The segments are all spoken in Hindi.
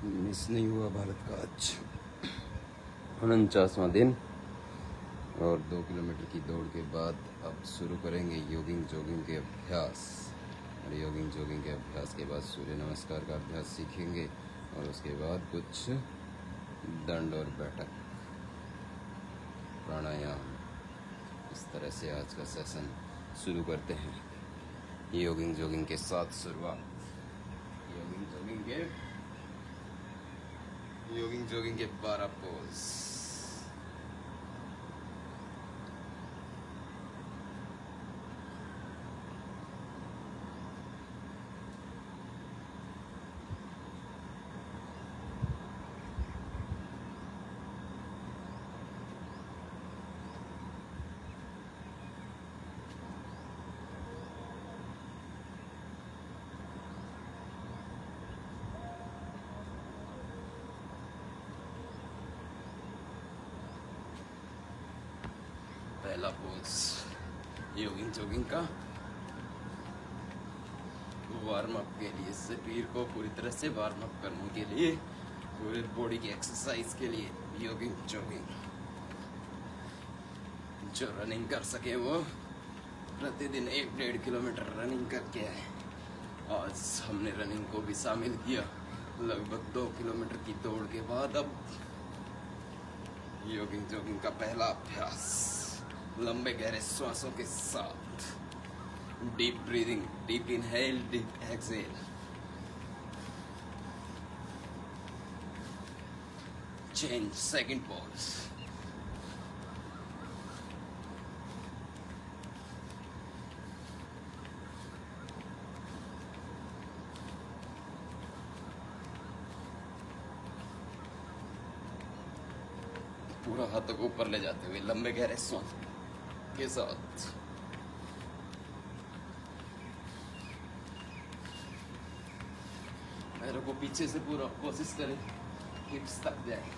मिस नहीं हुआ भारत का आज 49वां दिन। और 2 किलोमीटर की दौड़ के बाद अब शुरू करेंगे जॉगिंग के अभ्यास। और जॉगिंग के अभ्यास के बाद सूर्य नमस्कार का अभ्यास सीखेंगे और उसके बाद कुछ दंड और बैठक प्राणायाम। इस तरह से आज का सेशन शुरू करते हैं। जॉगिंग के साथ शुरुआत। जॉगिंग के 12 पोज। पहला पोज जॉगिंग का वार्म अप के लिए, शरीर को पूरी तरह से वार्म अप करने के लिए, पूरे बॉडी की एक्सरसाइज के लिए जॉगिंग। जो रनिंग कर सके वो प्रतिदिन 1-1.5 किलोमीटर रनिंग करके आए। आज हमने रनिंग को भी शामिल किया। लगभग 2 किलोमीटर की दौड़ के बाद अब जॉगिंग का पहला अभ्यास लंबे गहरे श्वासों के साथ। Deep breathing, deep inhale, deep exhale. Change second pose. पूरा हाथों को ऊपर ले जाते हुए लंबे गहरे श्वास के साथ। पैरों को पीछे से पूरा कोशिश करें हिप्स तक जाए।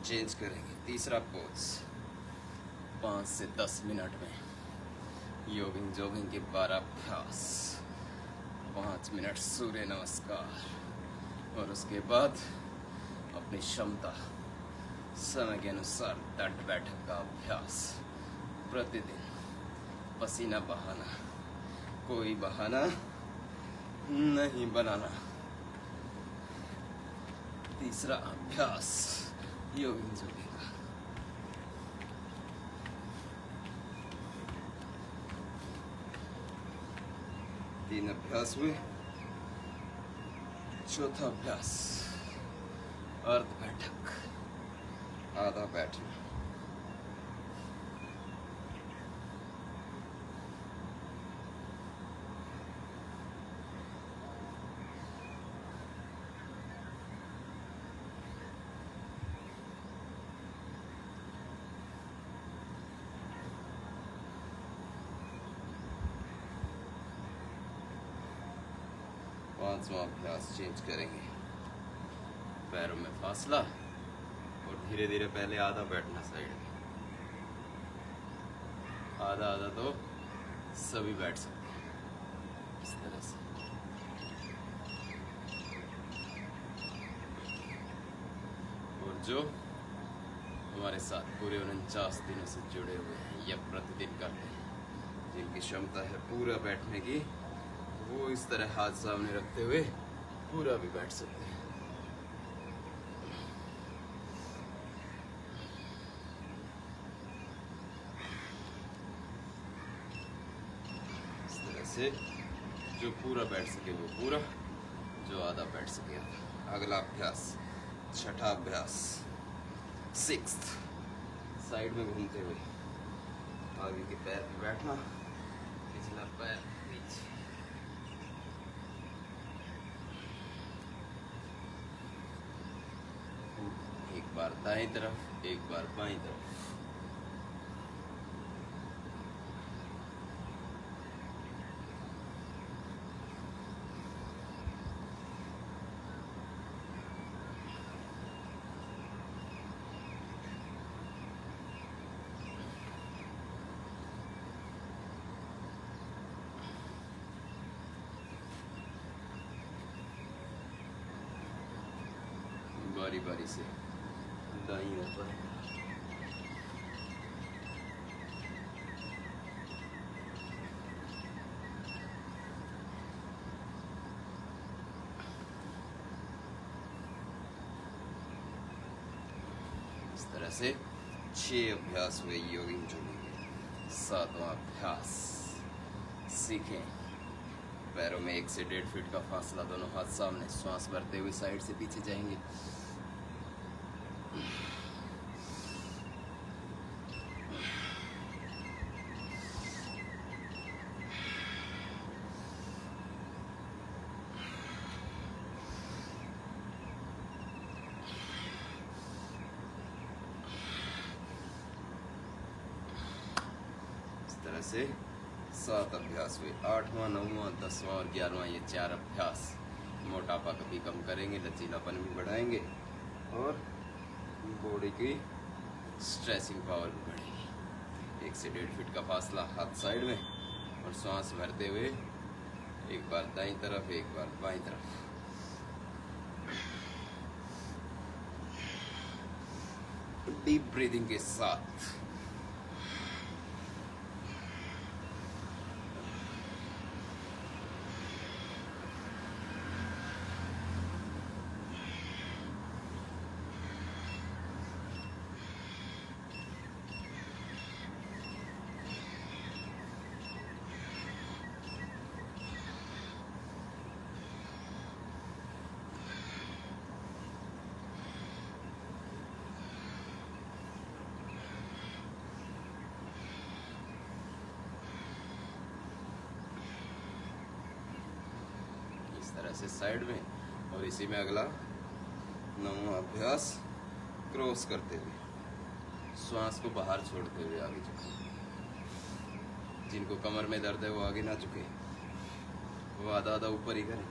चेंज करेंगे तीसरा पोज। 5 से 10 मिनट में जॉगिंग के 12 अभ्यास। 5 मिनट सूर्य नमस्कार और उसके बाद अपनी क्षमता समय के अनुसार दंड बैठक का अभ्यास। प्रतिदिन पसीना बहाना, कोई बहाना नहीं बनाना। तीसरा अभ्यास जॉगिंग का। तीन अभ्यास हुए। चौथा अभ्यास अर्ध बैठक, आधा बैठना। पांचवा अभ्यास चेंज करेंगे। पैरों में फासला और धीरे धीरे पहले आधा बैठना साइड में। आधा तो सभी बैठ सकते हैं इस तरह से। और जो हमारे साथ पूरे 49 दिनों से जुड़े हुए हैं या प्रतिदिन करते हैं, जिनकी क्षमता है पूरा बैठने की, वो इस तरह हाथ सामने रखते हुए पूरा भी बैठ सकते हैं। इस तरह से जो पूरा बैठ सके वो पूरा, जो आधा बैठ सके आधा। अगला अभ्यास, छठा अभ्यास, 6th, साइड में घूमते हुए आगे के पैर पे बैठना, पिछला पैर पीछे। एक बार दाएं तरफ, एक बार बाएं तरफ। बारी बारी से दाईं ओर बढ़ेगा। इस तरह से 6 अभ्यास हुए योगिंग जोगिंग के। 7वां अभ्यास सीखें। पैरों में 1 से 1.5 फीट का फासला, दोनों हाथ सामने, श्वास भरते हुए साइड से पीछे जाएंगे। इस तरह से 7 अभ्यास हुए। 8वां, 9वां, 10वां और 11वां, ये 4 अभ्यास मोटापा कभी कम करेंगे, लचीलापन भी बढ़ाएंगे और बॉडी की स्ट्रेचिंग पावर भी बढ़ेगी। 1 से 1.5 फीट का फासला, हाथ साइड में और सांस भरते हुए एक बार दाईं तरफ, एक बार बाईं तरफ। डीप ब्रीदिंग के साथ तरह से साइड में। और इसी में अगला 9वां अभ्यास क्रॉस करते हुए, श्वास को बाहर छोड़ते हुए आगे झुके। जिनको कमर में दर्द है वो आगे ना झुके, वो आधा आधा ऊपर ही करें।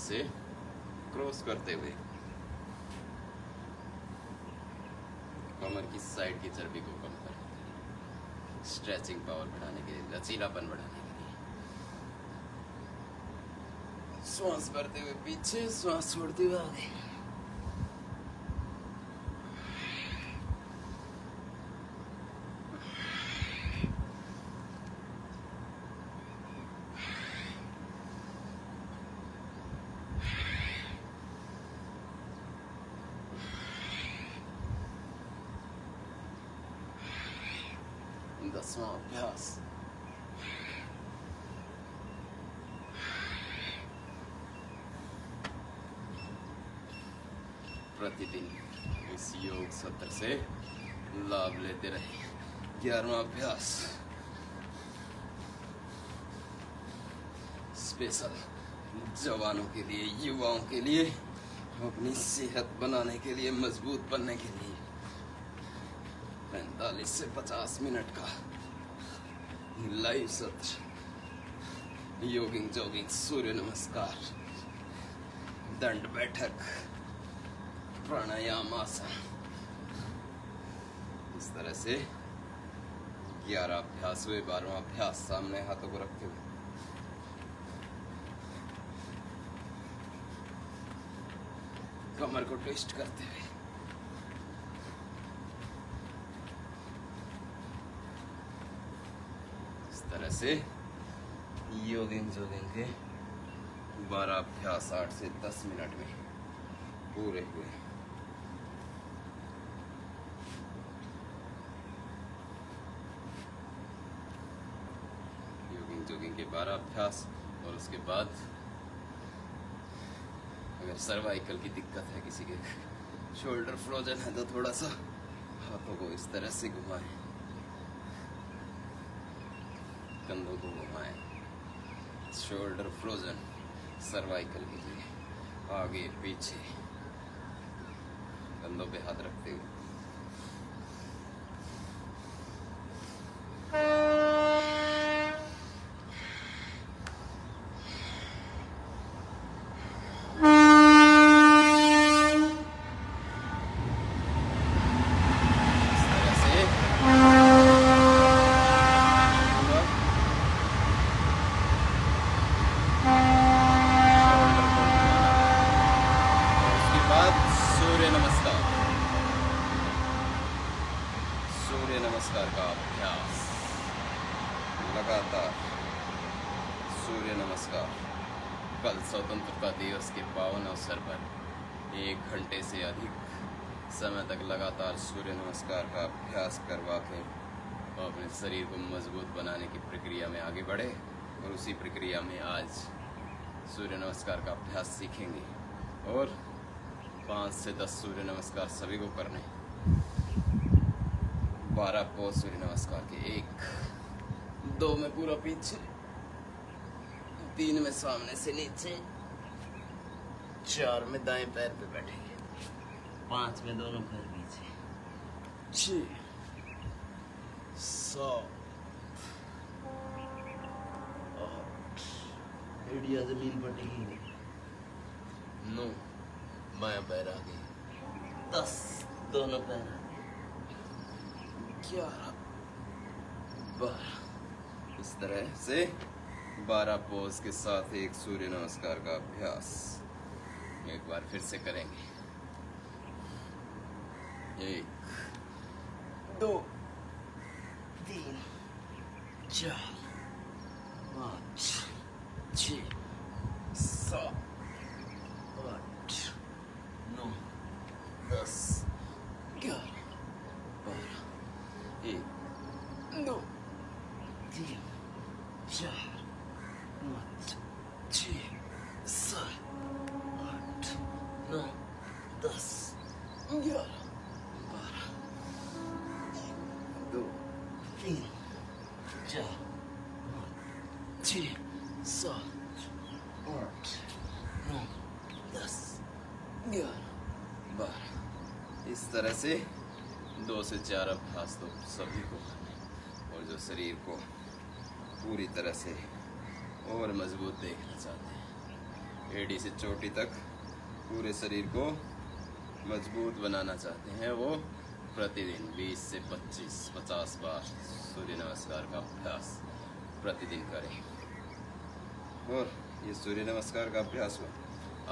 से क्रॉस करते हुए कमर की साइड की चर्बी को कम करने के लिए, स्ट्रेचिंग पावर बढ़ाने के लिए, लचीलापन बढ़ाने के लिए। श्वास भरते हुए पीछे, श्वास छोड़ते हुए आगे। दसवां अभ्यास। प्रतिदिन इस योग सत्र से लाभ लेते रहे। 11वां अभ्यास स्पेशल जवानों के लिए, युवाओं के लिए, अपनी सेहत बनाने के लिए, मजबूत बनने के लिए 45 से 50 मिनट का लाइव सत्र। योगिंग जोगिंग, सूर्य नमस्कार, दंड बैठक, प्राणायाम, आसन। इस तरह से 11 अभ्यास हुए। 12वां अभ्यास सामने हाथों को रखते हुए कमर को ट्विस्ट करते हुए तरह से योगिंग जोगिंग के 12 अभ्यास 8 से 10 मिनट में पूरे हुए। योगिंग जोगिंग के 12 अभ्यास और उसके बाद अगर सर्वाइकल की दिक्कत है, किसी के शोल्डर फ्रोजन है, तो थोड़ा सा हाथों को इस तरह से घुमाएं, कंधों को घुमाएं। शोल्डर फ्रोजन सर्वाइकल के लिए आगे पीछे कंधों पे हाथ रखते हुए। सूर्य नमस्कार का अभ्यास लगातार। सूर्य नमस्कार कल स्वतंत्रता दिवस के पावन अवसर पर 1 घंटे से अधिक समय तक लगातार सूर्य नमस्कार का अभ्यास करवा के अपने शरीर को मजबूत बनाने की प्रक्रिया में आगे बढ़े। और उसी प्रक्रिया में आज सूर्य नमस्कार का अभ्यास सीखेंगे और 5 से 10 सूर्य नमस्कार सभी को करने। 12 पोज सूर्य नमस्कार के, 1, 2 में पूरा पीछे, 3 में सामने से नीचे, 4 में दाएं पैर पे बैठेंगे, 5 में दोनों पैर पीछे, 6, 7, 8, एड़िया जमीन पर टिकेंगे, 9 बायां पैर आगे, 10 दोनों पैर आगे, 11, 12। इस तरह से 12 पोज के साथ एक सूर्य नमस्कार का अभ्यास एक बार फिर से करेंगे। 1, 2, 3, 4, 5, 6, 7, 8, 9, 10, 11, 12, 1, 2, 3, 4, 5, 6, 7, 8, 9, 10, 11, 12, 1, 2, 3, 4, 5, 6, 7, 8, 9, 10, 11, 12। इस तरह से 2 से 4 अभ्यास तो सभी को करने। और जो शरीर को पूरी तरह से और मजबूत देखना चाहते हैं, एड़ी से चोटी तक पूरे शरीर को मजबूत बनाना चाहते हैं, वो प्रतिदिन 20 से 25, 50 बार सूर्य नमस्कार का अभ्यास प्रतिदिन करें। और ये सूर्य नमस्कार का अभ्यास हुआ।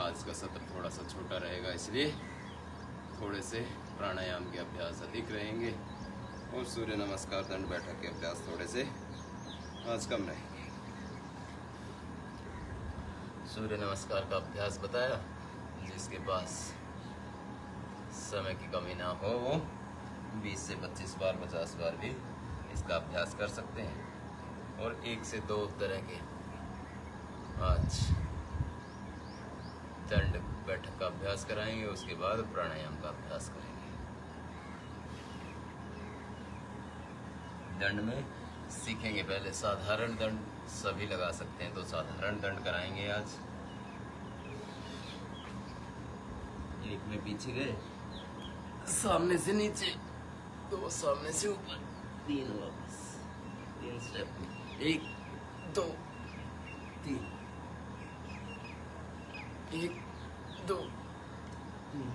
आज का सत्र थोड़ा सा छोटा रहेगा, इसलिए थोड़े से प्राणायाम के अभ्यास अधिक रहेंगे और सूर्य नमस्कार दंड बैठक के अभ्यास थोड़े से आज कम रहेंगे। सूर्य नमस्कार का अभ्यास बताया, जिसके पास समय की कमी ना हो वो 20 से 25 बार, 50 बार भी इसका अभ्यास कर सकते हैं। और 1 से 2 तरह के आज दंड बैठक का अभ्यास कराएंगे, उसके बाद प्राणायाम का अभ्यास करेंगे। दंड में सीखेंगे पहले साधारण दंड सभी लगा सकते हैं, तो साधारण दंड कराएंगे आज। 1 में पीछे गए, सामने से नीचे, 2 सामने से ऊपर, 3 वापस, 3 स्टेप, 1, 2, 3, 1, 2, 3,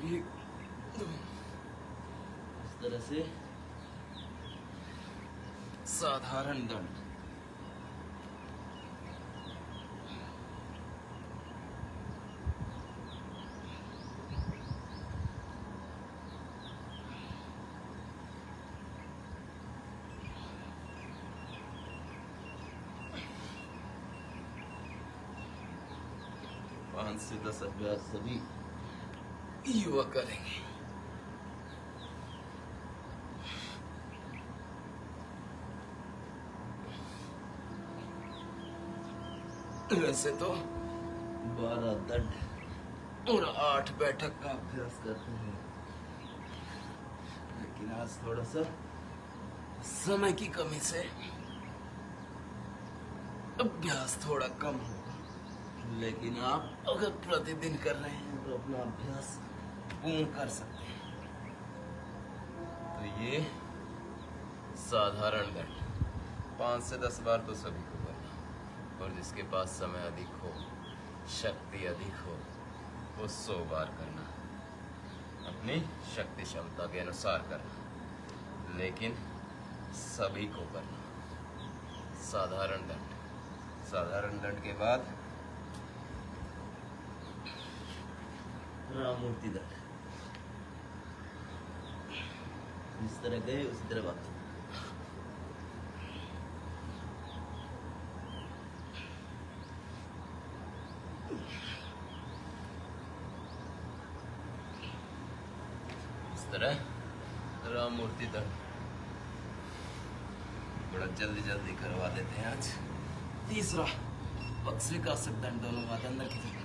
1, 2। इस तरह से साधारण दंड। पाँच से 10 अभ्यास सभी युवा करेंगे। वैसे तो 12 दंड और 8 बैठक का अभ्यास करते हैं, लेकिन आज थोड़ा सा समय की कमी से अभ्यास थोड़ा कम होगा। लेकिन आप अगर प्रतिदिन कर रहे हैं तो अपना अभ्यास पूर्ण कर सकते हैं। तो ये साधारण दंड 5 से 10 बार तो सभी को करना, और जिसके पास समय अधिक हो, शक्ति अधिक हो, वो 100 बार करना, अपनी शक्ति क्षमता के अनुसार करना, लेकिन सभी को करना। साधारण दंड, साधारण दंड के बाद राम मूर्ति दंड। जिस तरह गए उसी तरह वापस। इस तरह राम मूर्ति दंड बड़ा जल्दी जल्दी करवा देते हैं आज। तीसरा पक्षविकासक दंड, दोनों हाथ अंदर की तरफ।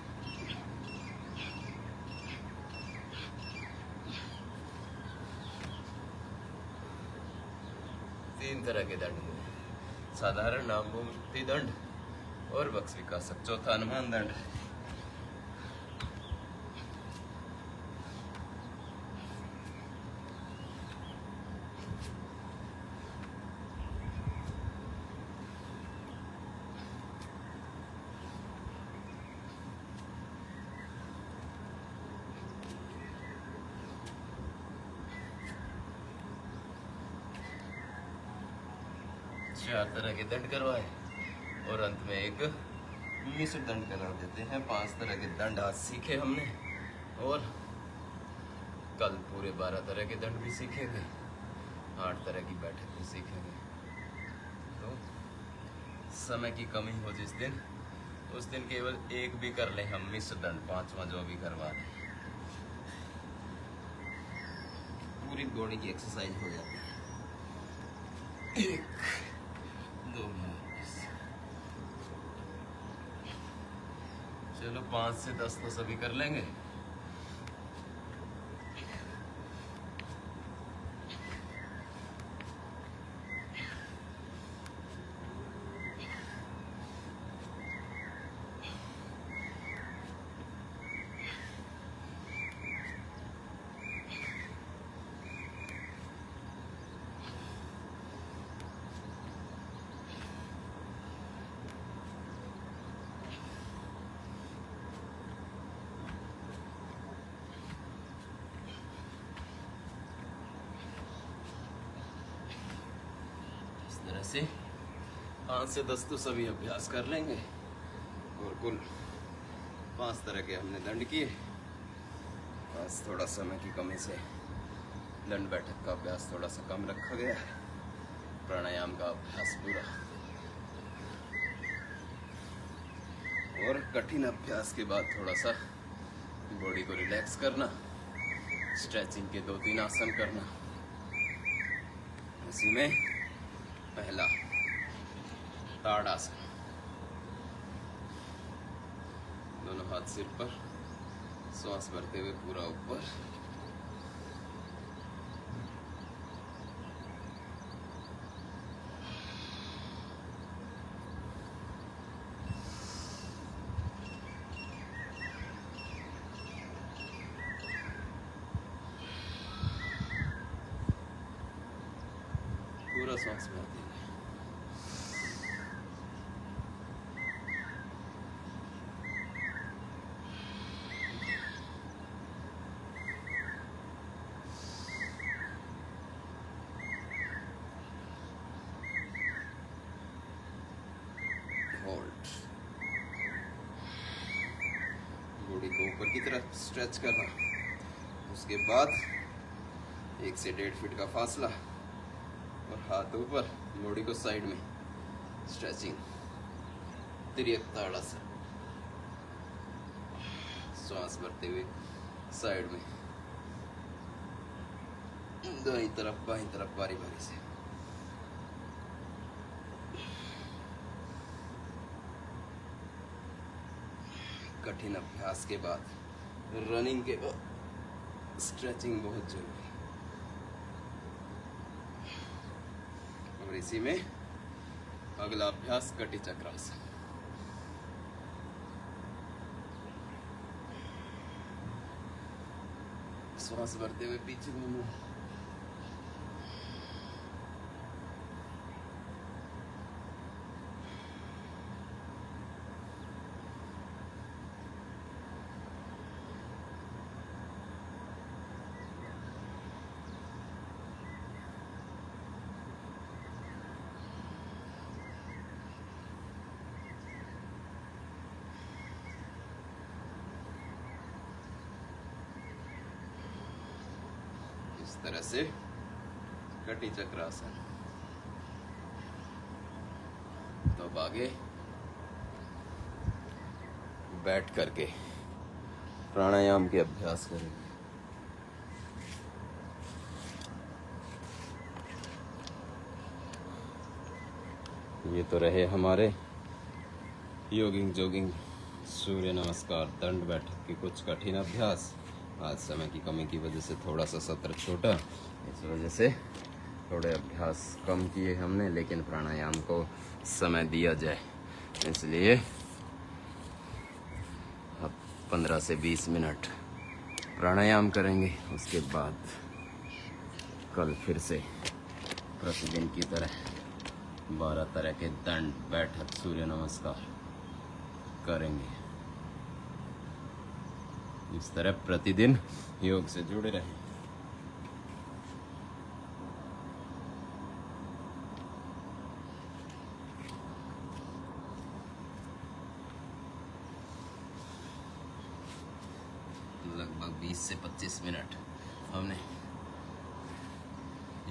तीन तरह के दंड हुए, साधारण नाम मूर्ति दंड और पक्षविकासक। चौथा अनुमान दंड। चार तरह के दंड करवाए और अंत में एक मिश्र दंड करा देते हैं। 5 तरह के दंड आज सीखे हमने और कल पूरे 12 तरह के दंड भी सीखेंगे, 8 तरह की बैठक भी सीखेंगे। तो समय की कमी हो जिस दिन, उस दिन केवल एक भी कर लें हम मिश्र दंड, 5वां जो भी करवा दें, पूरी बॉडी की एक्सरसाइज हो जाती है। 1 2 चलो 5 से 10 तो सभी कर लेंगे। से 5 से 10 तो सभी अभ्यास कर लेंगे और कुल 5 तरह के हमने दंड किए। बस थोड़ा समय की कमी से दंड बैठक का अभ्यास थोड़ा सा कम रखा गया है, प्राणायाम का अभ्यास पूरा। और कठिन अभ्यास के बाद थोड़ा सा बॉडी को रिलैक्स करना, स्ट्रेचिंग के 2-3 आसन करना। इसी में पहला ताड़ासन, दोनों हाथ सिर पर, श्वास भरते हुए पूरा ऊपर। पूरा श्वास भरते हुए। होल्ड। बॉडी को ऊपर की तरफ स्ट्रेच करना। उसके बाद 1 से 1.5 फीट का फासला और हाथ ऊपर, बॉडी को साइड में स्ट्रेचिंग। तिर्यक ताड़ासन, श्वास भरते हुए साइड में, दाईं तरफ बाईं तरफ बारी बारी से। कठिन अभ्यास के बाद, रनिंग के बाद स्ट्रेचिंग बहुत जरूरी। और इसी में अगला अभ्यास कटी चक्रासन। श्वास भरते हुए पीछे घूमो, इस तरह से कटी चक्रासन। तो अब आगे बैठ करके प्राणायाम के अभ्यास करेंगे। ये तो रहे हमारे योगिंग जोगिंग सूर्य नमस्कार दंड बैठक की कुछ कठिन अभ्यास। आज समय की कमी की वजह से थोड़ा सा सत्र छोटा, इस वजह से थोड़े अभ्यास कम किए हमने, लेकिन प्राणायाम को समय दिया जाए इसलिए अब 15 से 20 मिनट प्राणायाम करेंगे। उसके बाद कल फिर से प्रतिदिन की तरह 12 तरह के दंड बैठक सूर्य नमस्कार करेंगे। इस तरह प्रतिदिन योग से जुड़े रहें। लगभग 20 से 25 मिनट हमने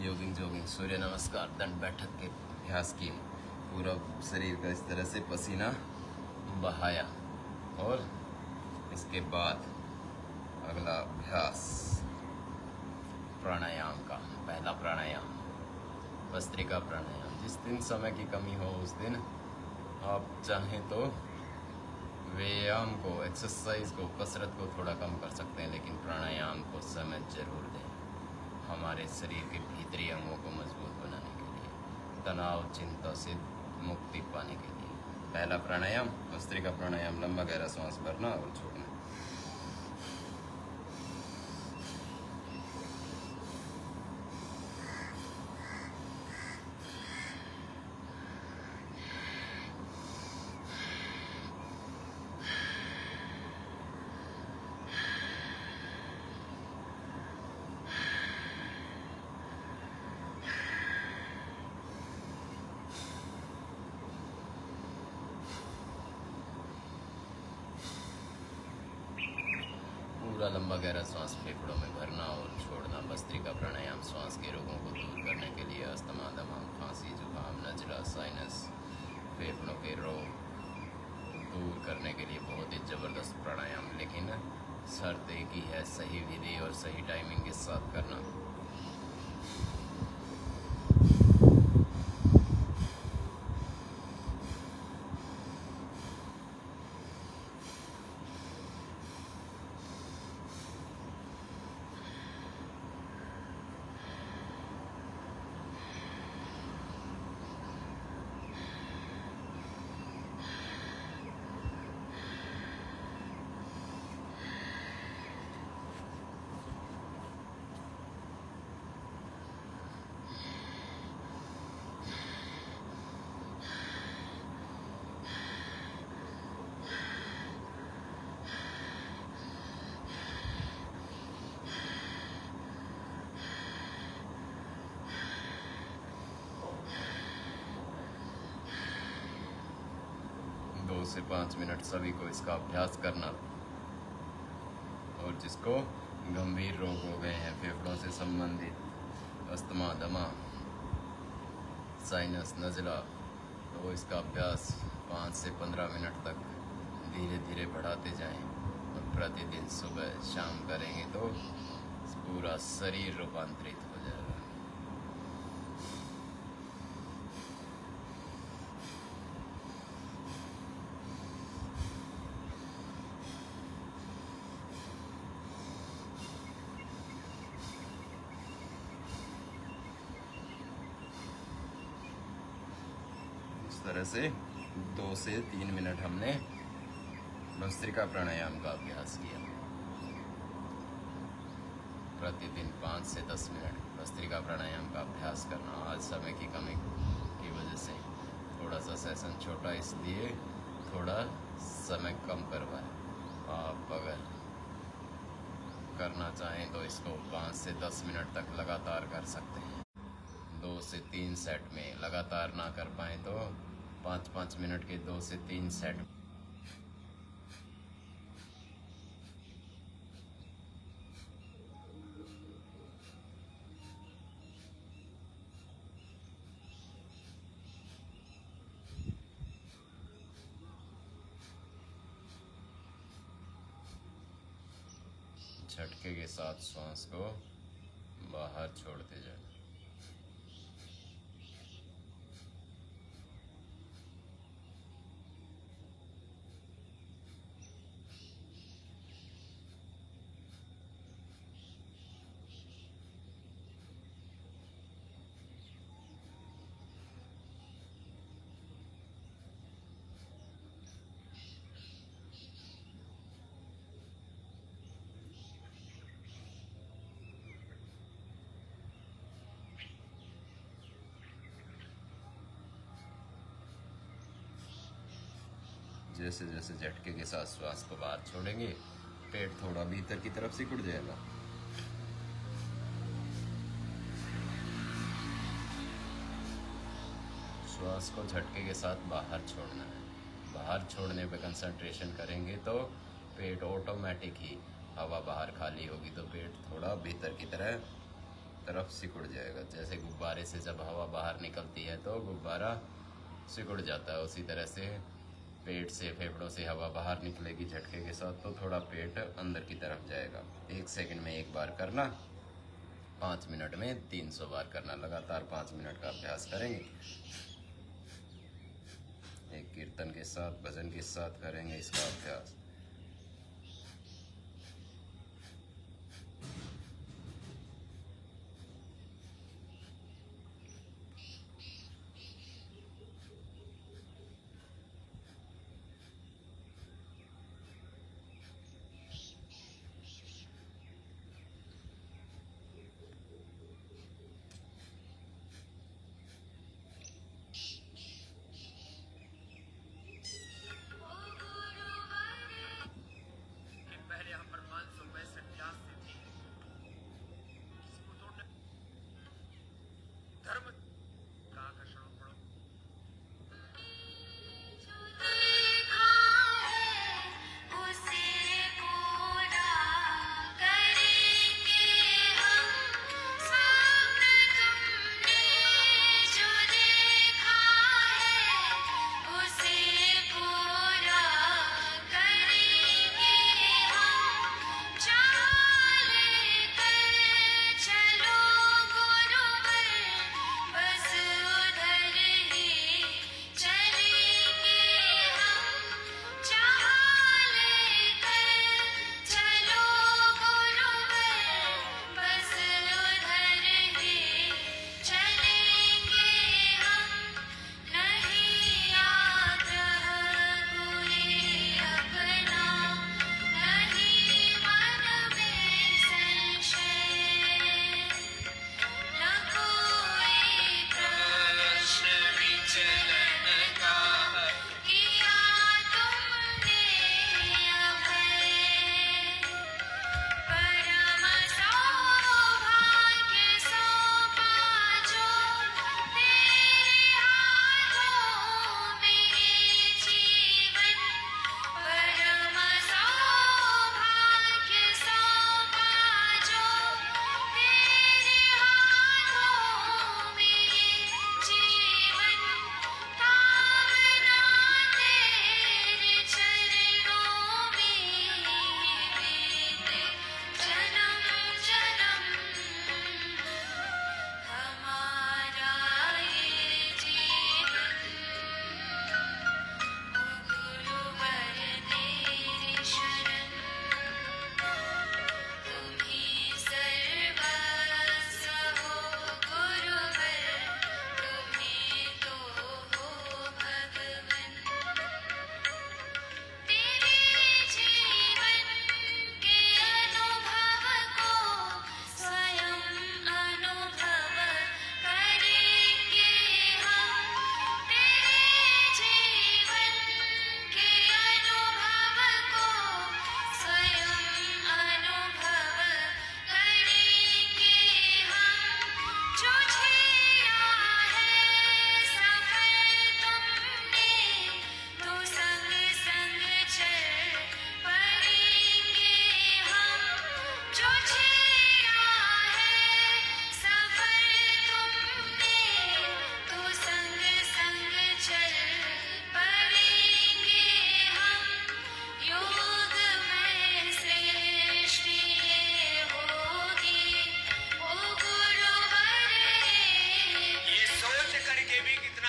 योगिंग जोगिंग सूर्य नमस्कार दंड बैठक के अभ्यास किए। पूरा शरीर का इस तरह से पसीना बहाया और इसके बाद अगला अभ्यास प्राणायाम का। पहला प्राणायाम भस्त्रिका प्राणायाम। जिस दिन समय की कमी हो उस दिन आप चाहें तो व्यायाम को, एक्सरसाइज को, कसरत को थोड़ा कम कर सकते हैं, लेकिन प्राणायाम को समय जरूर दें। हमारे शरीर के भीतरी अंगों को मजबूत बनाने के लिए, तनाव चिंता से मुक्ति पाने के लिए। पहला प्राणायाम भस्त्रिका प्राणायाम। लंबा गहरा सांस भरना और छोड़ना। पूरा लंबा गहरा सांस फेफड़ों में भरना और छोड़ना। भस्त्रिका प्राणायाम श्वास के रोगों को दूर करने के लिए, अस्थमा, दमा, खांसी, जुकाम, नजला, साइनस, फेफड़ों के रोग दूर करने के लिए बहुत ही ज़बरदस्त प्राणायाम। लेकिन शर्त एक ही है, सही विधि और सही टाइमिंग के साथ करना। से 5 मिनट सभी को इसका अभ्यास करना। और जिसको गंभीर रोग हो गए हैं फेफड़ों से संबंधित, अस्थमा, दमा, साइनस, नज़ला, तो इसका अभ्यास 5 से 15 मिनट तक धीरे धीरे बढ़ाते जाएं। और प्रतिदिन सुबह शाम करेंगे तो पूरा शरीर रूपांतरित हो जाएगा। इस तरह से 2 से 3 मिनट हमने भस्त्रिका प्राणायाम का अभ्यास किया। प्रतिदिन 5 से 10 मिनट भस्त्रिका प्राणायाम का अभ्यास करना। आज समय की कमी की वजह से थोड़ा सा सेशन छोटा, इसलिए थोड़ा समय कम करवाए। आप अगर करना चाहें तो इसको 5 से 10 मिनट तक लगातार कर सकते हैं। 2 से 3 सेट में लगातार ना कर पाए तो 5-5 मिनट के 2 से 3 सेट। झटके के साथ श्वास को बाहर छोड़ते जाए। जैसे जैसे झटके के साथ श्वास को बाहर छोड़ेंगे, पेट थोड़ा भीतर की तरफ सिकुड़ जाएगा। श्वास को झटके के साथ बाहर छोड़ना है। बाहर छोड़ने पे कंसंट्रेशन करेंगे तो पेट ऑटोमेटिक ही, हवा बाहर खाली होगी तो पेट थोड़ा भीतर की तरफ सिकुड़ जाएगा। जैसे गुब्बारे से जब हवा बाहर निकलती है तो गुब्बारा सिकुड़ जाता है, उसी तरह से पेट से, फेफड़ों से हवा बाहर निकलेगी झटके के साथ तो थोड़ा पेट अंदर की तरफ जाएगा। 1 सेकंड में 1 बार करना, 5 मिनट में 300 बार करना। लगातार 5 मिनट का अभ्यास करेंगे। एक कीर्तन के साथ, भजन के साथ करेंगे इसका अभ्यास।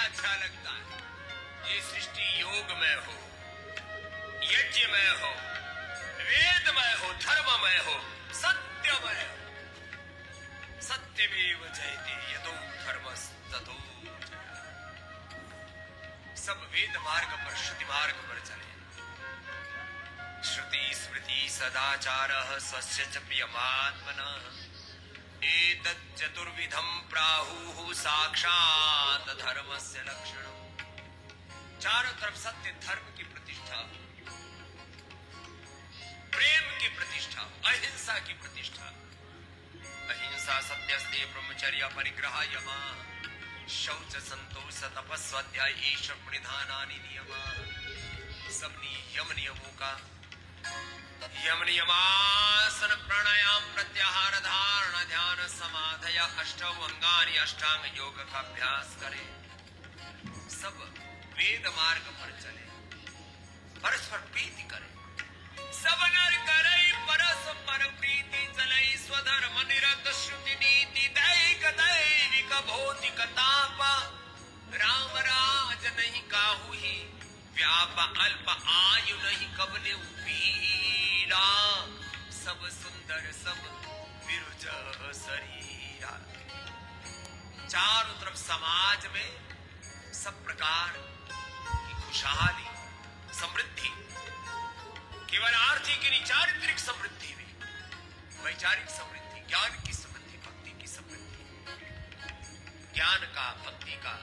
अच्छा लगता है। ये सृष्टि योगमय हो, यज्ञमय हो, वेदमय हो, धर्ममय हो, सत्यमय हो। सत्यमेव जयते यतो धर्मस्ततो जयते। सब वेद मार्ग पर, श्रुति मार्ग पर चले। श्रुति स्मृति सदाचारः स्वस्य च प्रियमात्मनः एतत् चतुर्विधं प्राहुः साक्षात् धर्मस्य लक्षणम्। चारों तरफ सत्य धर्म की प्रतिष्ठा, प्रेम की प्रतिष्ठा, अहिंसा की प्रतिष्ठा। अहिंसा सत्यस्ते ब्रह्मचर्य परिग्रह यमा शौच संतोष तपस्वाध्याय ईश्वर प्रणिधानानि नियमा। सब यम नियमों का, यम नियमासन प्राणायाम प्रत्याहार धारणा ध्यान समाधय अष्टौ अंगानि अष्टांग योग का अभ्यास करें। सब वेद मार्ग पर चले, परस्पर प्रीति करें। सब नर करे परस्पर प्रीति चले, स्वधर्म निरत श्रुति नीति दैक दैविक भौतिक ताप। राम राज नहीं काहू ही व्याप अल्प आयु नहीं कबने पीरा। सब सुंदर सब विरुज शरीरा। चारों तरफ समाज में सब प्रकार की खुशहाली समृद्धि, केवल आर्थिक नहीं चारित्रिक समृद्धि भी, वैचारिक समृद्धि, ज्ञान की समृद्धि, भक्ति की समृद्धि, ज्ञान का, भक्ति का,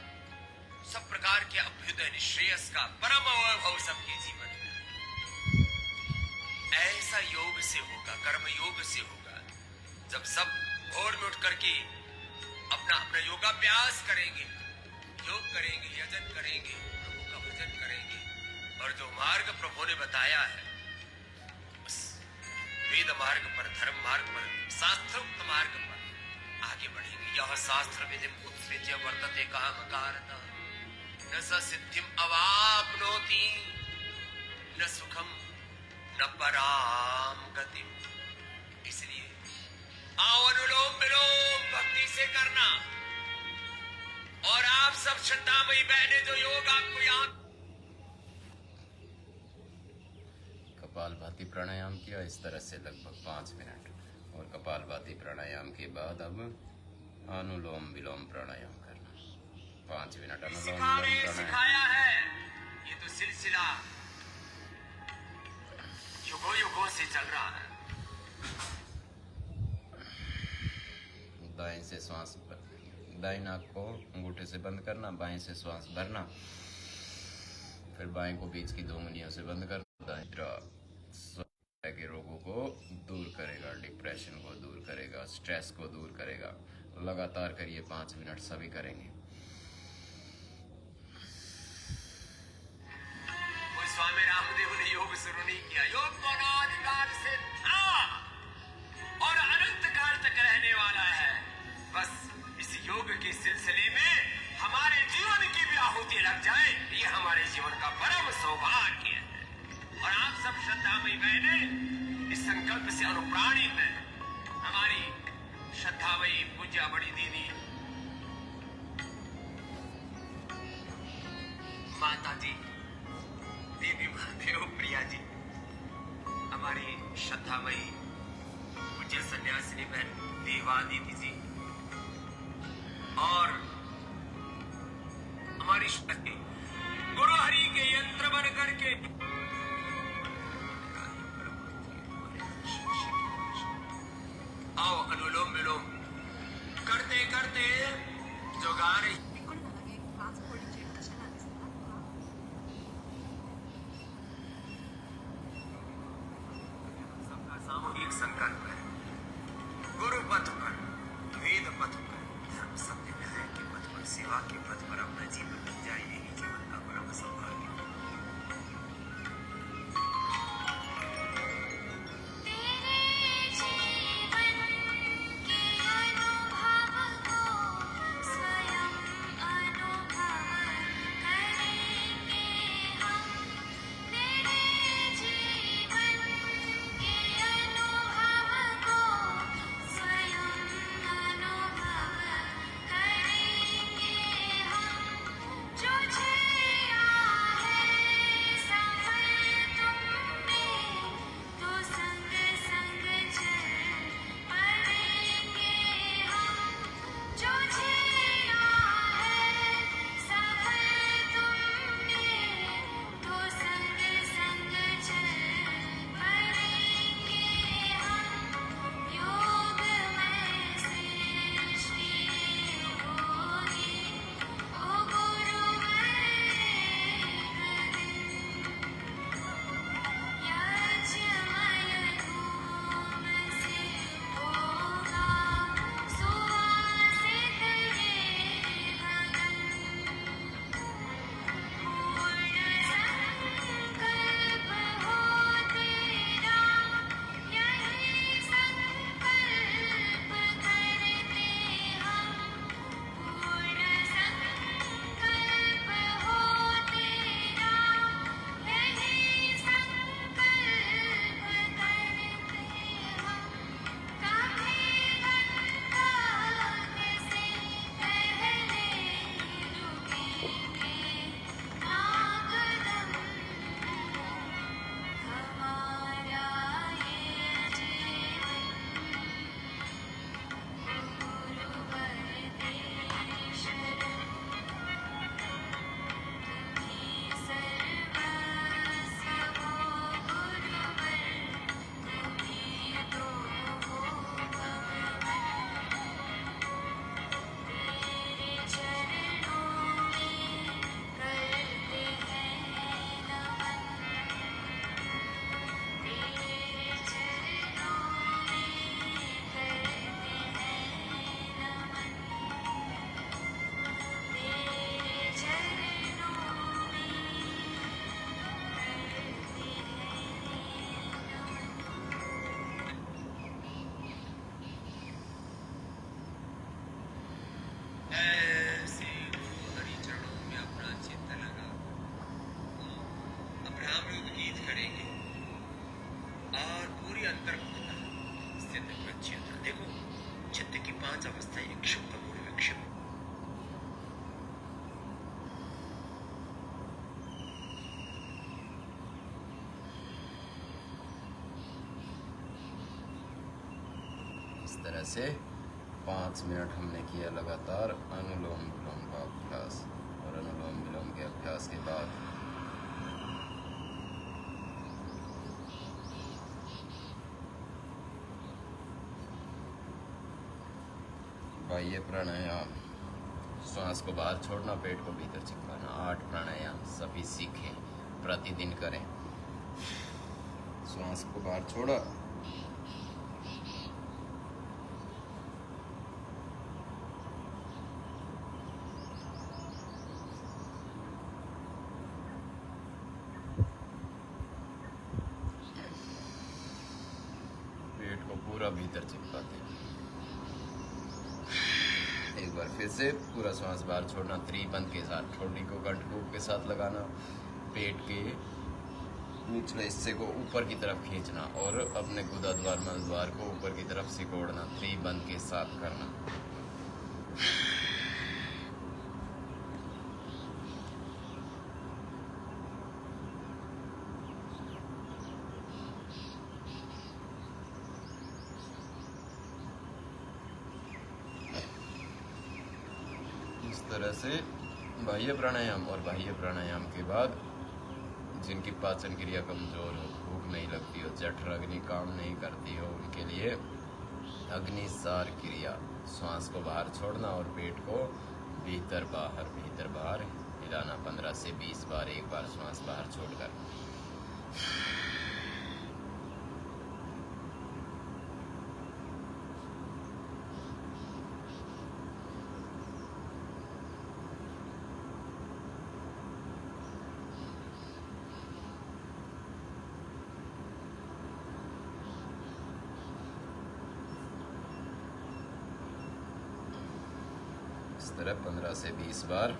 सब प्रकार के अभ्युदय निश्रेयस का परम वैभव सबके जीवन में। ऐसा योग से होगा, कर्म योग से होगा, जब सब भोर में उठ करके अपना अपना योगाभ्यास करेंगे, योग करेंगे, यजन करेंगे, प्रभु का भजन करेंगे, और जो मार्ग प्रभु ने बताया है उस वेद मार्ग पर, धर्म मार्ग पर, शास्त्रोक्त मार्ग पर आगे बढ़ेंगे। यह शास्त्र विधि उत्सृज्य वर्तते काम कारणः न स सिद्धिम अवाप्नोति न सुखम न पराम गतिम। इसलिए आओ अनुलोम विलोम भक्ति से करना। और आप सब श्रद्धामयी बहनें जो योग आपको यहाँ कपालभाति प्राणायाम किया इस तरह से लगभग 5 मिनट, और कपालभाति प्राणायाम के बाद अब अनुलोम विलोम प्राणायाम करना। 5 मिनट अनुलोम विलोम प्राणायाम सिखाया है। ये तो सिलसिला युगों युगों से चल रहा है। दाएं से श्वास, दाएं नाक को अंगूठे से बंद करना, बाएं से श्वास भरना, फिर बाएं को बीच की 2 उंगलियों से बंद करना। दाएं के रोगों को दूर करेगा, डिप्रेशन को दूर करेगा, स्ट्रेस को दूर करेगा। लगातार करिए, 5 मिनट सभी करेंगे। स्वामी रामदेव ने योग शुरू नहीं किया, योग तो अनादिकाल से था और अनंत काल तक रहने वाला है। बस इस योग के सिलसिले में हमारे जीवन की भी आहुति लग जाए, ये हमारे जीवन का परम सौभाग्य है। और आप सब श्रद्धामयी बहनें इस संकल्प से अनुप्राणित हैं। हमारी श्रद्धामयी पूज्या बड़ी दीदी माता जी, देवी महादेव प्रिया जी, हमारी श्रद्धामयी पूज्य सन्यासिनी बहन देवा दीदी जी, और हमारी शक्ति गुरु हरि के यंत्र बन करके आओ अनुलोम विलोम करते करते जो गा रही सामूहिक संकल्प है। गुरु पथ पर, वेद पथ पर, धर्म सत्य न्याय के पथ पर, सेवा के पथ पर अपना जीवन बन जाए, यही जीवन का परम सौभाग्य। से 5 मिनट हमने किया लगातार अनुलोम विलोम का अभ्यास। और अनुलोम विलोम के अभ्यास के बाद बाह्य प्राणायाम, श्वास को बाहर छोड़ना, पेट को भीतर चिपकाना। 8 प्राणायाम सभी सीखें, प्रतिदिन करें। श्वास को बाहर छोड़ा, पेट को पूरा भीतर चिपकाते। एक बार फिर से पूरा श्वास बाहर छोड़ना, त्रिबंध के साथ। ठोड़ी को कंठकूप के साथ लगाना, पेट के निचले हिस्से को ऊपर की तरफ खींचना और अपने गुदा द्वार मल द्वार को ऊपर की तरफ सिकोड़ना, त्रिबंध के साथ करना। इस तरह से बाह्य प्राणायाम। और बाह्य प्राणायाम के बाद जिनकी पाचन क्रिया कमजोर हो, भूख नहीं लगती हो, जठर अग्नि काम नहीं करती हो, उनके लिए अग्निसार क्रिया, श्वास को बाहर छोड़ना और पेट को भीतर बाहर हिलाना 15 से 20 बार, एक बार श्वास बाहर छोड़कर। इस तरह 15 से 20 बार,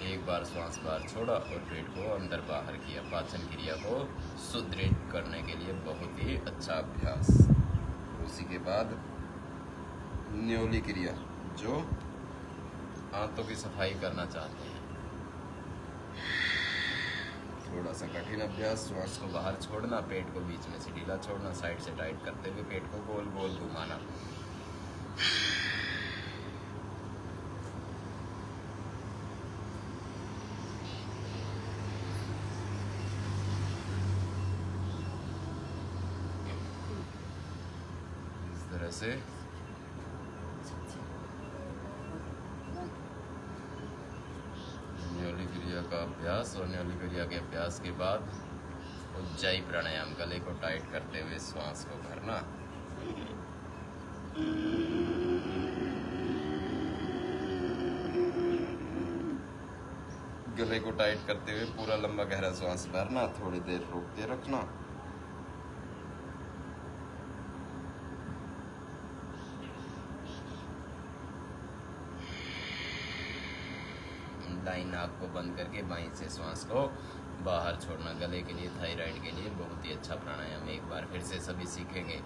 एक बार श्वास बाहर छोड़ा और पेट को अंदर बाहर किया। पाचन क्रिया को सुदृढ़ करने के लिए बहुत ही अच्छा अभ्यास। उसी के बाद न्योली क्रिया, जो आंतों की सफाई करना चाहते हैं। थोड़ा सा कठिन अभ्यास, श्वास को बाहर छोड़ना, पेट को बीच में से ढीला छोड़ना, साइड से टाइट करते हुए पेट को गोल गोल घुमाना। इस तरह से न्योली क्रिया का अभ्यास। और न्योली क्रिया के अभ्यास के बाद उज्जाई प्राणायाम, गले को टाइट करते हुए श्वास को भरना। गले को टाइट करते हुए पूरा लंबा गहरा श्वास भरना, थोड़ी देर रोक के रखना। दाईं नाक को बंद करके बाईं से श्वास को बाहर छोड़ना। गले के लिए, थायराइड के लिए बहुत ही अच्छा प्राणायाम। एक बार फिर से सभी सीखेंगे।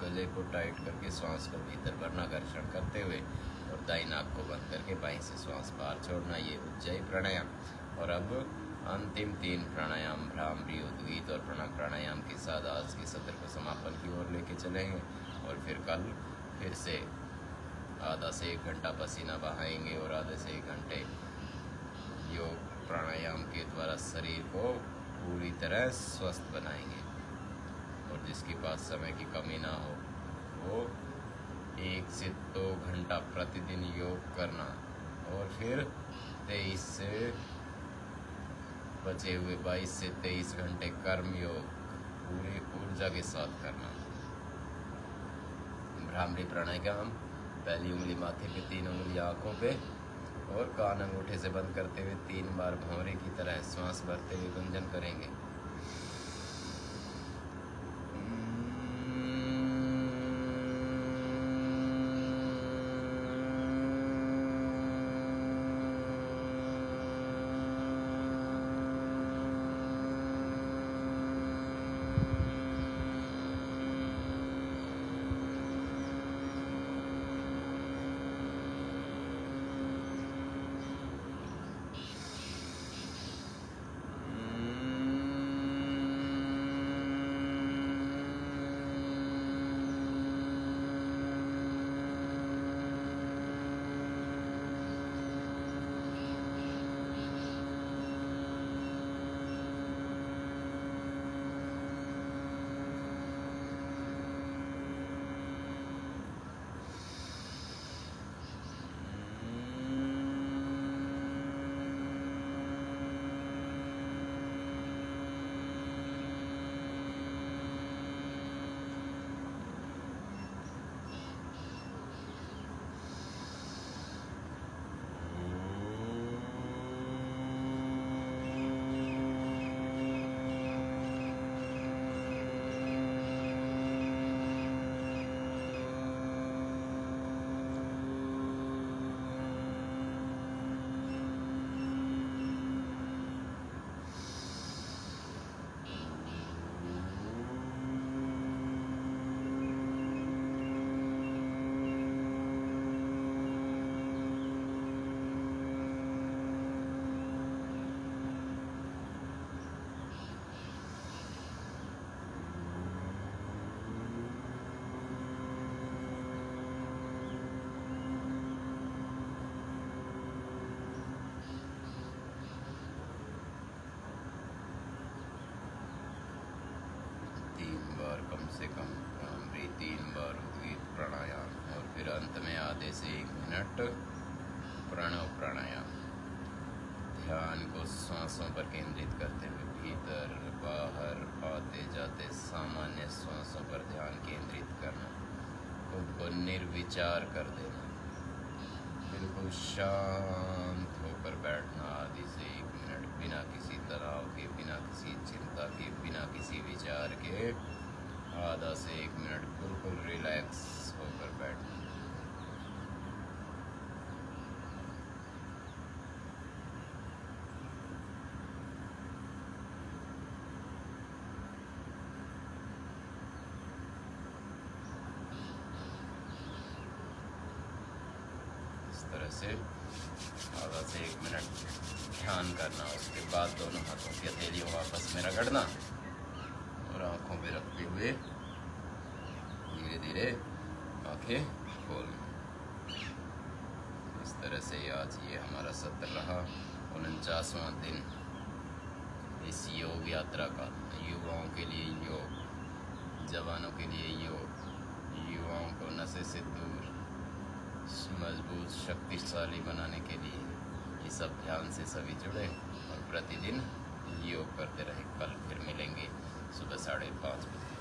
गले को टाइट करके श्वास को भीतर भरना, घर्षण करते हुए, और दाईं नाक को बंद करके बाईं से श्वास बाहर छोड़ना। ये उज्जाई प्राणायाम। और अब अंतिम 3 प्राणायाम, भ्रामरी, उद्गीत और प्रणव प्राणायाम के साथ आज के सत्र को समापन की ओर लेके चलेंगे। और फिर कल फिर से आधा से 1 घंटा पसीना बहाएंगे और आधे से 1 घंटे योग प्राणायाम के द्वारा शरीर को पूरी तरह स्वस्थ बनाएंगे। और जिसके पास समय की कमी ना हो वो 1 से 2 घंटा प्रतिदिन योग करना। और फिर 23 से बचे हुए 22 से 23 घंटे कर्म योग पूरी ऊर्जा के साथ करना। भ्रामरी प्राणायाम, पहली उंगली माथे पे, 3 उंगली आंखों पे, और कान अंगूठे से बंद करते हुए 3 बार भंवरे की तरह श्वास भरते हुए गुंजन करेंगे। से कम भ्रामरी 3 बार उद्गीत प्राणायाम, और फिर अंत में आधे से 1 मिनट प्रणव प्राणायाम। ध्यान को सांसों पर केंद्रित करते हुए भीतर बाहर आते जाते सामान्य सांसों पर ध्यान केंद्रित करना। खुद को निर्विचार कर देना, बिल्कुल शांत होकर बैठना आधे से 1 मिनट, बिना किसी तनाव के, बिना किसी चिंता के, बिना किसी विचार के आधा से 1 मिनट बिल्कुल रिलैक्स होकर बैठना। तरह से आधा से 1 मिनट ध्यान करना। उसके बाद दोनों हाथों की हथेलियों आपस में रगड़ना और आंखों पे रखते हुए धीरे धीरे आंखें खोलना। इस तरह से आज ये हमारा सत्र रहा, 49वां दिन इस योग यात्रा का। युवाओं के लिए योग, जवानों के लिए योग, युवाओं को नशे से दूर, मजबूत शक्तिशाली बनाने के लिए इस अभियान से सभी जुड़े और प्रतिदिन योग करते रहे। कल फिर मिलेंगे सुबह 5:30 बजे।